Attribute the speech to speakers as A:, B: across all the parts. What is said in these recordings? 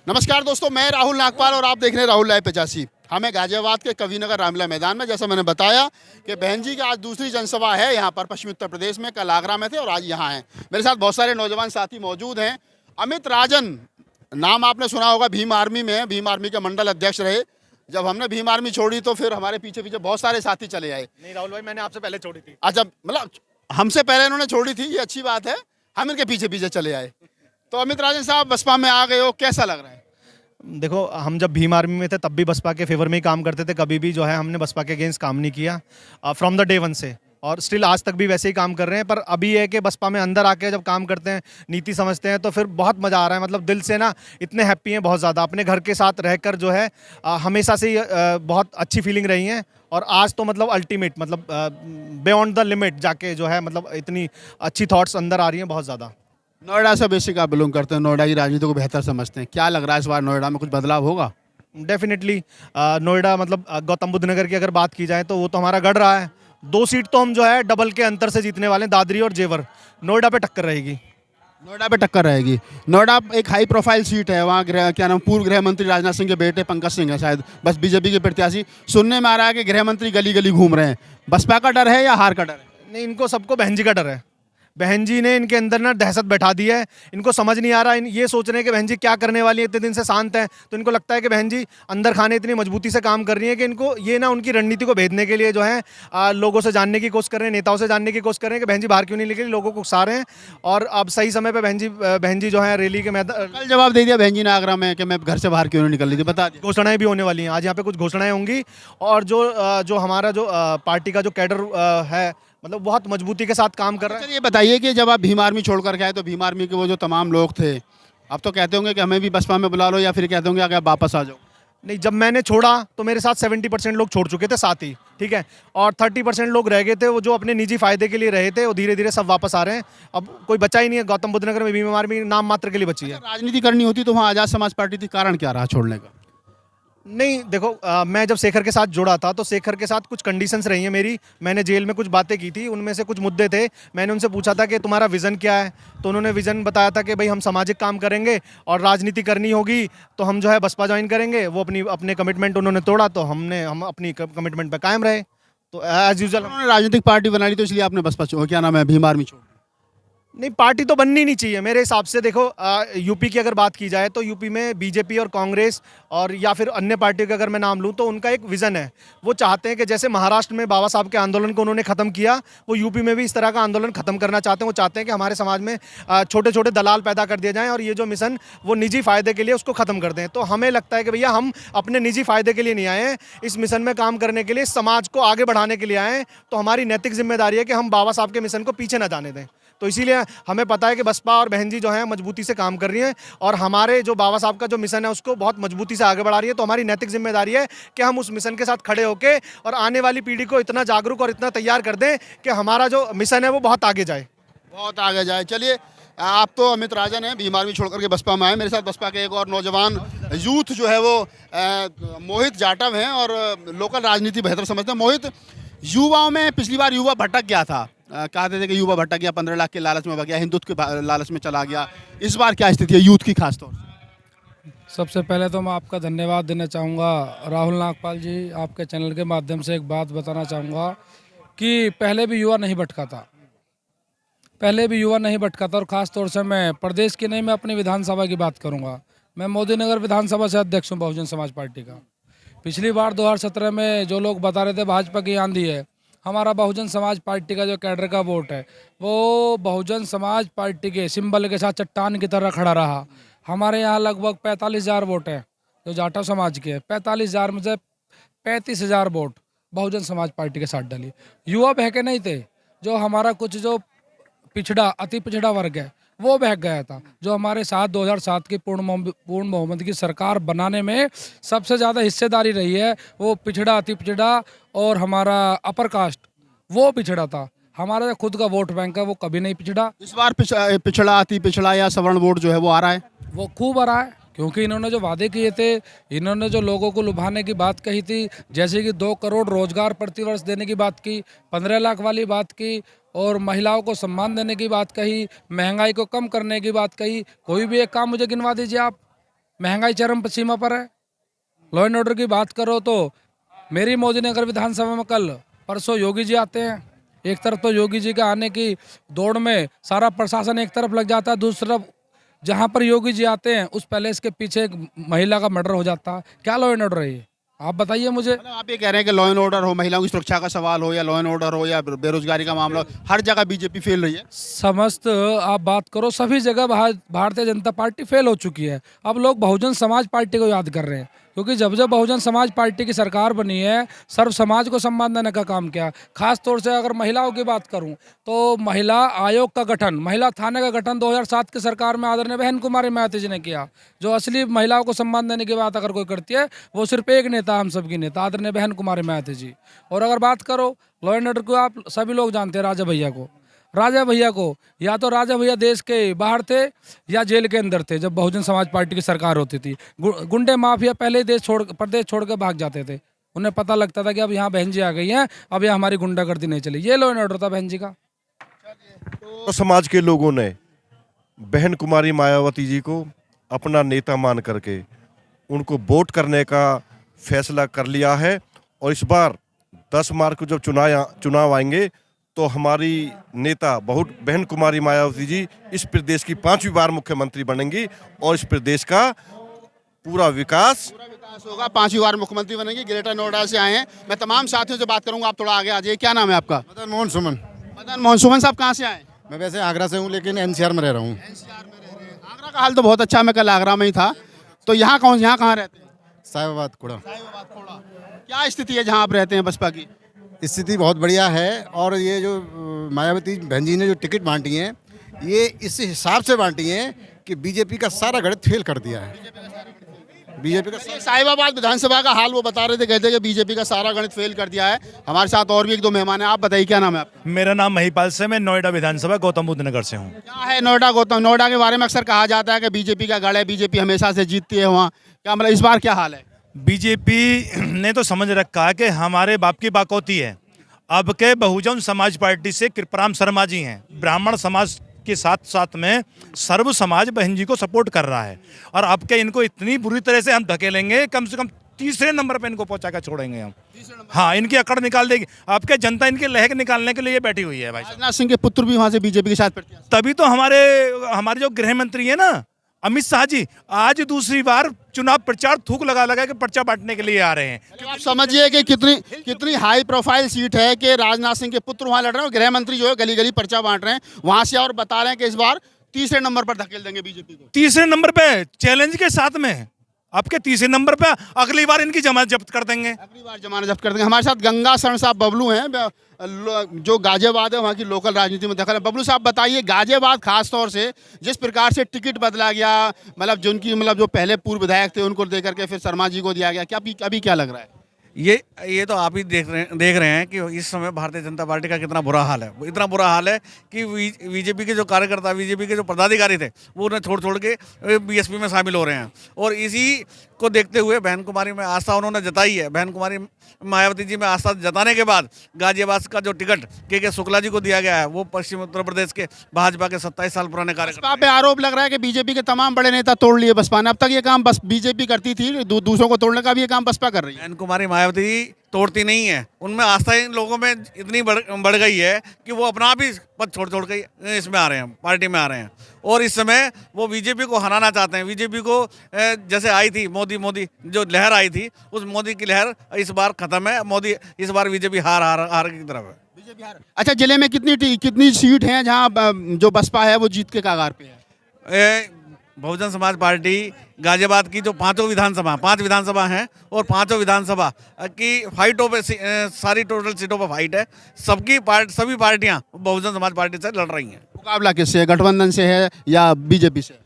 A: नमस्कार दोस्तों, मैं राहुल नागपाल और आप देख रहे हैं राहुल लाइव 85। हमें गाजियाबाद के कवीनगर रामलीला मैदान में, जैसा मैंने बताया कि बहन जी की आज दूसरी जनसभा है यहाँ पर पश्चिमी उत्तर प्रदेश में। कल आगरा में थे और आज यहाँ हैं। मेरे साथ बहुत सारे नौजवान साथी मौजूद हैं। अमित राजन, नाम आपने सुना होगा, भीम आर्मी में है, भीम आर्मी के मंडल अध्यक्ष रहे। जब हमने भीम आर्मी छोड़ी तो फिर हमारे पीछे पीछे बहुत सारे साथी चले आए।
B: नहीं राहुल भाई, मैंने आपसे पहले छोड़ी थी।
A: अच्छा, मतलब हमसे पहले इन्होंने छोड़ी थी, ये अच्छी बात है। हम इनके पीछे पीछे चले आए। तो अमित राजन साहब, बसपा में आ गए हो, कैसा लग रहा है?
B: देखो, हम जब भीम आर्मी में थे तब भी बसपा के फेवर में ही काम करते थे। कभी भी जो है हमने बसपा के अगेंस्ट काम नहीं किया फ्रॉम द डे वन से, और स्टिल आज तक भी वैसे ही काम कर रहे हैं। पर अभी ये है कि बसपा में अंदर आके जब काम करते हैं, नीति समझते हैं, तो फिर बहुत मज़ा आ रहा है। मतलब दिल से ना इतने हैप्पी हैं बहुत ज़्यादा। अपने घर के साथ रहकर जो है हमेशा से ही बहुत अच्छी फीलिंग रही है। और आज तो मतलब अल्टीमेट, मतलब बियॉन्ड द लिमिट जाके जो है, मतलब इतनी अच्छी थॉट्स अंदर आ रही हैं बहुत ज़्यादा।
A: नोएडा से बेसिक आप बिलोंग करते हैं, नोएडा की राजनीति को बेहतर समझते हैं। क्या लग रहा है इस बार नोएडा में कुछ बदलाव होगा?
B: डेफिनेटली नोएडा, मतलब गौतम बुद्ध नगर की अगर बात की जाए तो वो तो हमारा गढ़ रहा है। 2 सीट तो हम जो है डबल के अंतर से जीतने वाले हैं, दादरी और जेवर। नोएडा पे टक्कर रहेगी।
A: नोएडा पे टक्कर रहेगी। नोएडा एक हाई प्रोफाइल सीट है, वहाँ क्या नाम, पूर्व गृह मंत्री राजनाथ सिंह के बेटे पंकज सिंह है शायद, बस बीजेपी के प्रत्याशी। सुनने में आ रहा है कि गृह मंत्री गली गली घूम रहे हैं। बसपा का डर है या हार का डर है?
B: नहीं, इनको सबको बहन जी का डर है। बहन जी ने इनके अंदर ना दहशत बैठा दी है। इनको समझ नहीं आ रहा, ये सोच रहे हैं कि बहन जी क्या करने वाली है। इतने दिन से शांत है, तो इनको लगता है कि बहन जी अंदर खाने इतनी मजबूती से काम कर रही है कि इनको ये ना उनकी रणनीति को भेदने के लिए जो है लोगों से जानने की कोशिश कर रहे हैं, नेताओं से जानने की कोशिश कर रहे हैं कि बहन जी बाहर क्यों नहीं निकली, लोगों को उकसा रहे हैं। और अब सही समय पर बहन जी जो है रैली के मैदान,
A: कल जवाब दे दिया बहन जी ने आगरा में कि मैं घर से बाहर क्यों नहीं निकल रही थी, बता दिया।
B: घोषणाएं भी होने वाली हैं। आज यहाँ पे कुछ घोषणाएं होंगी। और जो हमारा जो पार्टी का जो कैडर है, मतलब बहुत मजबूती के साथ काम कर रहा है।
A: चलिए, ये बताइए कि जब आप भीम आर्मी छोड़ कर के आए तो भीम आर्मी के वो जो तमाम लोग थे, अब तो कहते होंगे कि हमें भी बसपा में बुला लो, या फिर कहते होंगे अगर आप वापस आ जाओ।
B: नहीं, जब मैंने छोड़ा तो मेरे साथ 70% लोग छोड़ चुके थे साथ ही, ठीक है। और 30% लोग रह गए थे, वो जो अपने निजी फायदे के लिए रहे थे, वो धीरे धीरे सब वापस आ रहे हैं। अब कोई बचा ही नहीं है। गौतम बुद्ध नगर में भीम आर्मी नाम मात्र के लिए बची है।
A: राजनीति करनी होती तो वहाँ आज़ाद समाज पार्टी थी, कारण क्या रहा छोड़ने का?
B: नहीं देखो, मैं जब शेखर के साथ जुड़ा था तो शेखर के साथ कुछ कंडीशंस रही हैं मेरी। मैंने जेल में कुछ बातें की थी, उनमें से कुछ मुद्दे थे। मैंने उनसे पूछा था कि तुम्हारा विज़न क्या है, तो उन्होंने विज़न बताया था कि भाई हम सामाजिक काम करेंगे और राजनीति करनी होगी तो हम जो है बसपा ज्वाइन करेंगे। वो अपने कमिटमेंट उन्होंने तोड़ा, तो हम अपनी कमिटमेंट पर कायम रहे। तो एज यूजल
A: उन्होंने राजनीतिक पार्टी बना ली तो इसलिए आपने बसपा क्या नाम है, भीम आर्मी छोड़ दी।
B: नहीं, पार्टी तो बननी नहीं चाहिए मेरे हिसाब से। देखो, यूपी की अगर बात की जाए तो यूपी में बीजेपी और कांग्रेस और या फिर अन्य पार्टियों का अगर मैं नाम लूँ तो उनका एक विज़न है। वो चाहते हैं कि जैसे महाराष्ट्र में बाबा साहब के आंदोलन को उन्होंने ख़त्म किया, वो यूपी में भी इस तरह का आंदोलन ख़त्म करना चाहते हैं। वो चाहते हैं कि हमारे समाज में छोटे छोटे दलाल पैदा कर दिए जाएँ और ये जो मिशन वो निजी फ़ायदे के लिए उसको ख़त्म कर दें। तो हमें लगता है कि भैया हम अपने निजी फ़ायदे के लिए नहीं आए हैं, इस मिशन में काम करने के लिए, समाज को आगे बढ़ाने के लिए आए हैं। तो हमारी नैतिक जिम्मेदारी है कि हम बाबा साहब के मिशन को पीछे ना जाने दें। तो इसीलिए हमें पता है कि बसपा और बहन जी जो है मजबूती से काम कर रही हैं और हमारे जो बाबा साहब का जो मिशन है उसको बहुत मजबूती से आगे बढ़ा रही है। तो हमारी नैतिक जिम्मेदारी है कि हम उस मिशन के साथ खड़े होकर और आने वाली पीढ़ी को इतना जागरूक और इतना तैयार कर दें कि हमारा जो मिशन है वो बहुत आगे जाए,
A: बहुत आगे जाए। चलिए, आप तो अमित राजन हैं, भीम आर्मी छोड़ करके बसपा में आए। मेरे साथ बसपा के एक और नौजवान यूथ जो है वो मोहित जाटव हैं और लोकल राजनीति बेहतर समझते हैं। मोहित, युवाओं में पिछली बार युवा भटक गया था, कहते थे कि युवा भटक गया, 15 लाख के लालच में भग गया, हिंदुत्व के लालच में चला गया। इस बार क्या स्थिति है यूथ की खास तौर से?
C: सबसे पहले तो मैं आपका धन्यवाद देना चाहूँगा राहुल नागपाल जी। आपके चैनल के माध्यम से एक बात बताना चाहूँगा कि पहले भी युवा नहीं भटका था, पहले भी युवा नहीं भटका था। और ख़ास तौर से मैं प्रदेश की नहीं, मैं अपनी विधानसभा की बात करूँगा। मैं मोदी नगर विधानसभा से अध्यक्ष हूँ बहुजन समाज पार्टी का। पिछली बार 2017 में जो लोग बता रहे थे भाजपा की आंधी है, हमारा बहुजन समाज पार्टी का जो कैडर का वोट है वो बहुजन समाज पार्टी के सिंबल के साथ चट्टान की तरह खड़ा रहा। हमारे यहाँ लगभग 45,000 वोट है जो जाटव समाज के। 45,000 में से 35,000 वोट बहुजन समाज पार्टी के साथ डाली। युवा बहके नहीं थे। जो हमारा कुछ जो पिछड़ा, अति पिछड़ा वर्ग है वो बहक गया था। जो हमारे साथ 2007 की पूर्ण बहुमत की सरकार बनाने में सबसे ज़्यादा हिस्सेदारी रही है, वो पिछड़ा, अति पिछड़ा और हमारा अपर कास्ट वो पिछड़ा था। हमारा जो खुद का वोट बैंक है वो कभी नहीं पिछड़ा।
A: इस बार पिछड़ा, अति पिछड़ा या सवर्ण वोट जो है वो आ रहा है,
C: वो खूब आ रहा है, क्योंकि इन्होंने जो वादे किए थे, इन्होंने जो लोगों को लुभाने की बात कही थी, जैसे कि 2 करोड़ रोजगार प्रतिवर्ष देने की बात की, 15 लाख वाली बात की और महिलाओं को सम्मान देने की बात कही, महंगाई को कम करने की बात कही। कोई भी एक काम मुझे गिनवा दीजिए आप। महंगाई चरम पर सीमा पर है। लॉ एंड ऑर्डर की बात करो तो मेरी मोदी नगर विधानसभा में कल परसों योगी जी आते हैं। एक तरफ तो योगी जी के आने की दौड़ में सारा प्रशासन एक तरफ लग जाता है, दूसरी तरफ जहाँ पर योगी जी आते हैं उस पैलेस के पीछे एक महिला का मर्डर हो जाता है। क्या लॉ एंड ऑर्डर है ये? आप बताइए मुझे।
A: मतलब आप ये कह रहे हैं कि लॉ एंड ऑर्डर हो, महिलाओं की सुरक्षा का सवाल हो, या लॉ एंड ऑर्डर हो, या बेरोजगारी का मामला हो, हर जगह बीजेपी फेल रही है।
C: समस्त आप बात करो, सभी जगह भारतीय जनता पार्टी फेल हो चुकी है। अब लोग बहुजन समाज पार्टी को याद कर रहे हैं, क्योंकि जब जब बहुजन समाज पार्टी की सरकार बनी है सर्व समाज को सम्मान देने का काम किया। खास तौर से अगर महिलाओं की बात करूं तो महिला आयोग का गठन, महिला थाने का गठन 2007 की सरकार में आदरणीय बहन कुमारी मायावती जी ने किया। जो असली महिलाओं को सम्मान देने की बात अगर कोई करती है वो सिर्फ एक नेता, हम सबकी नेता आदरणीय बहन कुमारी मायावती जी। और अगर बात करो लॉ एंड ऑर्डर को, आप सभी लोग जानते हैं राजा भैया को। राजा भैया को या तो राजा भैया देश के बाहर थे या जेल के अंदर थे जब बहुजन समाज पार्टी की सरकार होती थी। गुंडे माफिया पहले ही प्रदेश छोड़ के भाग जाते थे। उन्हें पता लगता था कि अब यहाँ बहन जी आ गई हैं, अब यहाँ हमारी गुंडागर्दी नहीं चली। ये लॉ एंड ऑर्डर था बहन जी का।
D: तो समाज के लोगों ने बहन कुमारी मायावती जी को अपना नेता मान करके उनको वोट करने का फैसला कर लिया है। और इस बार 10 मार्च को जब चुनाव आएंगे तो हमारी नेता बहन कुमारी मायावती जी इस प्रदेश की 5वीं बार मुख्यमंत्री बनेंगी और इस प्रदेश का पूरा विकास
A: होगा। 5वीं बार मुख्यमंत्री बनेंगी। ग्रेटर नोएडा से आए हैं। मैं तमाम साथियों से बात करूंगा, आप थोड़ा आगे आ जाइए। क्या नाम है आपका?
E: मदन मोहन सुमन।
A: मदन मोहन सुमन साहब कहाँ से आए?
E: मैं वैसे आगरा से हूँ लेकिन एनसीआर में रह रहा हूँ।
A: आगरा का हाल तो बहुत अच्छा है, मैं कल आगरा में ही था। तो यहाँ कहाँ रहते हैं?
E: साहिबाबाद कुड़ा।
A: क्या स्थिति है जहाँ आप रहते हैं बसपा की?
E: स्थिति बहुत बढ़िया है। और ये जो मायावती बहन जी ने जो टिकट बांटी हैं ये इस हिसाब से बांटी हैं कि बीजेपी का सारा गणित फेल कर दिया है। बीजेपी का
A: साहिबाबाद विधानसभा का हाल वो बता रहे थे, कहते कि बीजेपी का सारा गणित फेल कर दिया है। हमारे साथ और भी एक दो मेहमान हैं। आप बताइए क्या नाम है आपका?
F: मेरा नाम महिपाल से, मैं नोएडा विधानसभा गौतम बुद्ध नगर से हूँ।
A: क्या है नोएडा के बारे में अक्सर कहा जाता है कि बीजेपी का गढ़ है, बीजेपी हमेशा से जीतती है वहाँ। क्या मतलब इस बार क्या हाल है?
F: बीजेपी ने तो समझ रखा है कि हमारे बाप की बाकौती है। अब के बहुजन समाज पार्टी से कृपराम शर्मा जी हैं, ब्राह्मण समाज के साथ साथ में सर्व समाज बहन जी को सपोर्ट कर रहा है। और अब के इनको इतनी बुरी तरह से हम धकेलेंगे, कम से कम 3रे नंबर पे इनको पहुंचा कर छोड़ेंगे हम। हाँ, इनकी अकड़ निकाल देगी। आपके जनता इनके लहक निकालने के लिए बैठी हुई है भाई।
A: राजनाथ सिंह के पुत्र भी वहाँ से बीजेपी के साथ प्रत्याशी।
F: तभी तो हमारे जो गृह मंत्री है ना अमित शाह जी, आज दूसरी बार चुनाव प्रचार थूक लगा के पर्चा बांटने के लिए आ रहे हैं।
A: आप समझिए कि कितनी हाई प्रोफाइल सीट है कि राजनाथ सिंह के पुत्र वहाँ लड़ रहे हैं और गृह मंत्री जो है गली गली पर्चा बांट रहे हैं वहाँ से, और बता रहे हैं कि इस बार 3रे नंबर पर धकेल देंगे बीजेपी को।
F: 3रे नंबर पे चैलेंज के साथ में आपके 3रे नंबर पे अगली बार इनकी जमानत जब्त कर देंगे।
A: अगली बार जमानत जब्त कर देंगे। हमारे साथ गंगा शरण साहब बबलू हैं, जो गाजियाबाद है वहाँ की लोकल राजनीति में दखल है। बबलू साहब बताइए, गाजियाबाद खास तौर से जिस प्रकार से टिकट बदला गया, मतलब जो पहले पूर्व विधायक थे उनको देकर के फिर शर्मा जी को दिया गया, क्या अभी क्या लग रहा है?
G: ये तो आप ही देख रहे हैं कि इस समय भारतीय जनता पार्टी का कितना बुरा हाल है। इतना बुरा हाल है कि बीजेपी के जो कार्यकर्ता, बीजेपी के जो पदाधिकारी थे वो उन्हें छोड़ के बीएसपी में शामिल हो रहे हैं। और इसी को देखते हुए बहन कुमारी में आस्था उन्होंने जताई है। बहन कुमारी मायावती जी में आस्था जताने के बाद गाजियाबाद का जो टिकट के शुक्ला जी को दिया गया है, वो पश्चिम उत्तर प्रदेश के भाजपा के 27 साल पुराने कार्यकर्ता
A: पे आरोप लग रहा है कि बीजेपी के तमाम बड़े नेता तोड़ लिए बसपा ने। अब तक ये काम बस बीजेपी करती थी, दूसरों को तोड़ने का भी ये काम बसपा कर रही है।
G: बहन कुमारी मायावती तोड़ती नहीं है, उनमें आस्था इन लोगों में इतनी बढ़ गई है कि वो अपना भी पद छोड़ के इसमें आ रहे हैं, पार्टी में आ रहे हैं। और इस समय वो बीजेपी को हराना चाहते हैं। बीजेपी को जैसे आई थी मोदी जो लहर आई थी, उस मोदी की लहर इस बार खत्म है। मोदी इस बार बीजेपी हार की तरफ है।
A: अच्छा, जिले में कितनी सीट हैं जहां जो बसपा है वो जीत के कगार पे है?
G: बहुजन समाज पार्टी गाजियाबाद की जो 5 विधानसभा हैं और 5 विधानसभा की फाइटों पे सारी टोटल सीटों पर फाइट है। सभी पार्टियां बहुजन समाज पार्टी से लड़ रही हैं।
A: मुकाबला किससे, गठबंधन से है या बीजेपी से?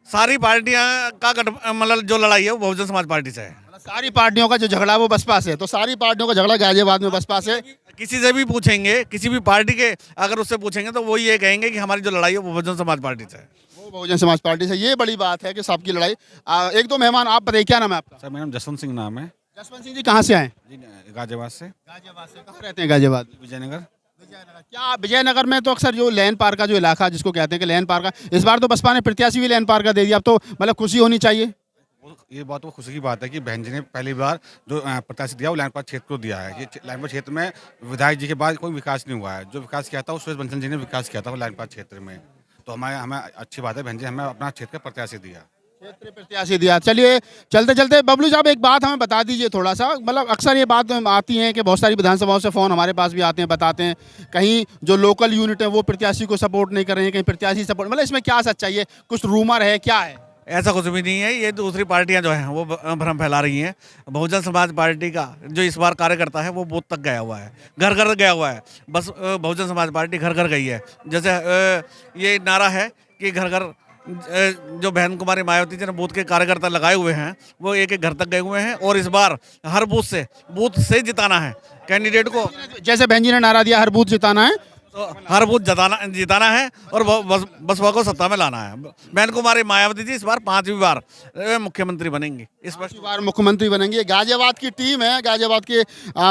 G: सारी पार्टियां का मतलब जो लड़ाई है वो बहुजन समाज पार्टी से है।
A: सारी पार्टियों का जो झगड़ा वो बसपा से, तो सारी पार्टियों का झगड़ा गाजियाबाद में बसपा से।
G: किसी से भी पूछेंगे, किसी भी पार्टी के अगर उससे पूछेंगे तो वो ये कहेंगे कि हमारी जो लड़ाई है वो बहुजन समाज पार्टी से है।
A: वो बहुजन समाज पार्टी से। ये बड़ी बात है कि सबकी लड़ाई। एक दो मेहमान, आप बताइए क्या नाम है आपका?
H: सर मेरा नाम जसवंत सिंह नाम है।
A: जसवंत सिंह जी कहाँ से आए?
H: जी गाजियाबाद से।
A: कहाँ रहते हैं गाजियाबाद?
H: विजयनगर।
A: क्या विजयनगर में तो अक्सर जो लैंड पार्क का जो इलाका जिसको कहते हैं कि लैंड पार्क का, इस बार तो बसपा ने प्रत्याशी भी लैंड पार्क का दे दिया। अब तो मतलब खुशी होनी चाहिए।
H: ये बहुत खुशी की बात है कि बहन जी ने पहली बार जो प्रत्याशी दिया वो लाइनपाट क्षेत्र को दिया है। ये लाइनपाट क्षेत्र में विधायक जी के बाद कोई विकास नहीं हुआ है। जो विकास किया था वो सुरेश बंसल जी ने विकास किया था वो लाइनपाट क्षेत्र में। तो हमें अच्छी बात है, बहन जी हमें अपना क्षेत्र का प्रत्याशी दिया।
A: क्षेत्रीय प्रत्याशी दिया। चलिए चलते चलते बबलू साहब एक बात हमें बता दीजिए थोड़ा सा, मतलब अक्सर ये बात आती है कि बहुत सारी विधानसभाओं से फ़ोन हमारे पास भी आते हैं, बताते हैं कहीं जो लोकल यूनिट है वो प्रत्याशी को सपोर्ट नहीं कर रहे हैं, कहीं प्रत्याशी सपोर्ट, मतलब इसमें क्या सच्चाई है, कुछ रूमर है, क्या है?
G: ऐसा कुछ भी नहीं है। ये दूसरी पार्टियां जो हैं वो भ्रम फैला रही हैं। बहुजन समाज पार्टी का जो इस बार कार्यकर्ता है वो बूथ तक गया हुआ है, घर घर गया हुआ है। बस बहुजन समाज पार्टी घर घर गई है। जैसे ये नारा है कि घर घर जो बहन कुमारी मायावती जी ने बूथ के कार्यकर्ता लगाए हुए हैं वो एक एक घर तक गए हुए हैं। और इस बार हर बूथ से जिताना है कैंडिडेट को।
A: जैसे बहन जी ने नारा दिया हर बूथ जिताना है,
G: तो हर बूथ जिताना है और बसपा को सत्ता में लाना है। बहन कुमारी मायावती जी इस बार 5वीं बार मुख्यमंत्री बनेंगी। इस
A: बार मुख्यमंत्री बनेंगे। गाजियाबाद की टीम है, गाजियाबाद के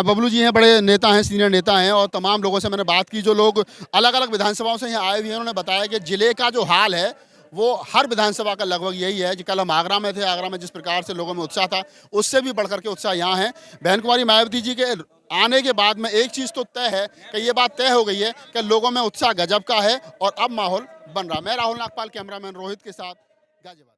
A: बबलू जी हैं, बड़े नेता हैं, सीनियर नेता हैं, और तमाम लोगों से मैंने बात की जो लोग अलग अलग विधानसभाओं से यहाँ आए हुए हैं। उन्होंने बताया कि जिले का जो हाल है वो हर विधानसभा का लगभग यही है। कि कल हम आगरा में थे, आगरा में जिस प्रकार से लोगों में उत्साह था उससे भी बढ़कर के उत्साह यहाँ है। बहन कुमारी मायावती जी के आने के बाद में एक चीज़ तो तय है कि ये बात तय हो गई है कि लोगों में उत्साह गजब का है और अब माहौल बन रहा। मैं राहुल नागपाल, कैमरामैन रोहित के साथ, गाजियाबाद।